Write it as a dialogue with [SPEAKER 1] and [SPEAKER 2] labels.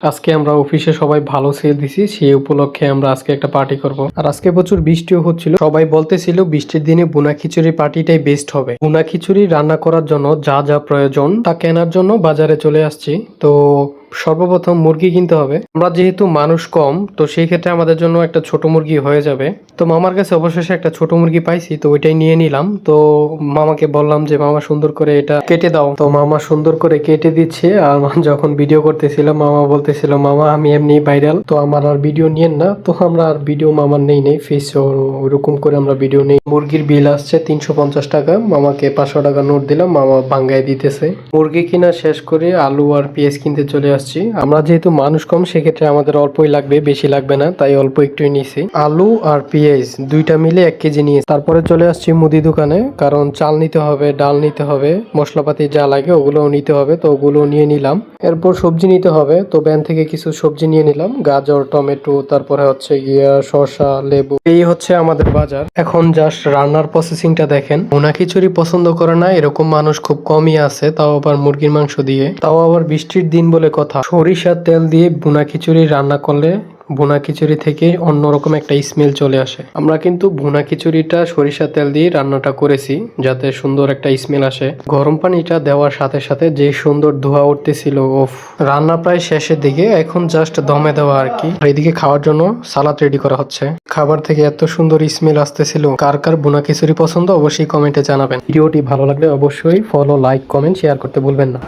[SPEAKER 1] আজকে আমরা অফিসে সবাই ভালো সেল দিছি, সেই উপলক্ষে আমরা আজকে একটা পার্টি করব। আর আজকে প্রচুর বৃষ্টিও হচ্ছিল, সবাই বলতেছিল বৃষ্টির দিনে বুনা খিচুড়ি পার্টিটাই বেস্ট হবে। বুনা খিচুড়ি রান্না করার জন্য যা যা প্রয়োজন তা কেনার জন্য বাজারে চলে আসছি। তো সর্বপ্রথম মুরগি কিনতে হবে। আমরা যেহেতু মানুষ কম, তো সেই ক্ষেত্রে আমাদের জন্য একটা ছোট মুরগি হয়ে যাবে। তো মামার কাছে অবশেষে একটা ছোট মুরগি পাইছি, তো ওইটাই নিয়ে নিলাম। তো মামাকে বললাম যে মামা সুন্দর করে এটা কেটে দাও, তো মামা সুন্দর করে কেটে দিচ্ছে। আর যখন ভিডিও করতেছিলাম মামা বলতেছিল, মামা আমি এমনি ভাইরাল, তো আমার আর ভিডিও নিয়েন না। তো আমরা আর ভিডিও মামার নেই ফেস ওরকম করে আমরা ভিডিও নেই। মুরগির বিল আসছে 350 টাকা, মামাকে 500 টাকা নোট দিলাম, মামা ভাঙ্গাই দিতেছে। মুরগি কিনা শেষ করে আলু আর পেঁয়াজ কিনতে চলে আসছি। আমরা যেহেতু মানুষ কম, সেক্ষেত্রে আমাদের অল্পই লাগবে, বেশি লাগবে না, তাই অল্প একটুই নিছি। আলু আর পেঁয়াজ দুইটা মিলে 1 কেজি নিয়ে তারপরে চলে আসছি মুদি দোকানে, কারণ চাল নিতে হবে, ডাল নিতে হবে, মশলাপাতি যা লাগে ওগুলোও নিতে হবে, তো ওগুলো নিয়ে নিলাম। এরপর সবজি নিতে হবে, তো ব্যান থেকে কিছু সবজি নিয়ে নিলাম, গাজর, টমেটো, তারপরে হচ্ছে গিয়া শসা, লেবু। এই হচ্ছে আমাদের বাজার। এখন জাস্ট রান্নার প্রসেসিংটা দেখেন। ভুনা খিচুড়ি পছন্দ করে না এরকম মানুষ খুব কমই আছে, তাও আবার মুরগির মাংস দিয়ে, তাও আবার বৃষ্টির দিন বলে কথা। সরিষার তেল দিয়ে ভুনা খিচুড়ি রান্না করলে ভুনা খিচুড়ি থেকে অন্যরকম একটা স্মেল চলে আসে। আমরা কিন্তু ভুনা খিচুড়িটা সরিষার তেল দিয়ে রান্নাটা করেছি যাতে সুন্দর একটা স্মেল আসে। গরম পানিটা দেওয়ার সাথে সাথে যে সুন্দর ধোঁয়া উঠতেছিল, ওফ। রান্না প্রায় শেষের দিকে, এখন জাস্ট দমে দেওয়া আর কি। এদিকে খাওয়ার জন্য সালাদ রেডি করা হচ্ছে। খাবার থেকে এত সুন্দর স্মেল আসতেছিল। কার কার ভুনা খিচুড়ি পছন্দ অবশ্যই কমেন্টে জানাবেন। ভিডিওটি ভালো লাগলে অবশ্যই ফলো, লাইক, কমেন্ট, শেয়ার করতে ভুলবেন না।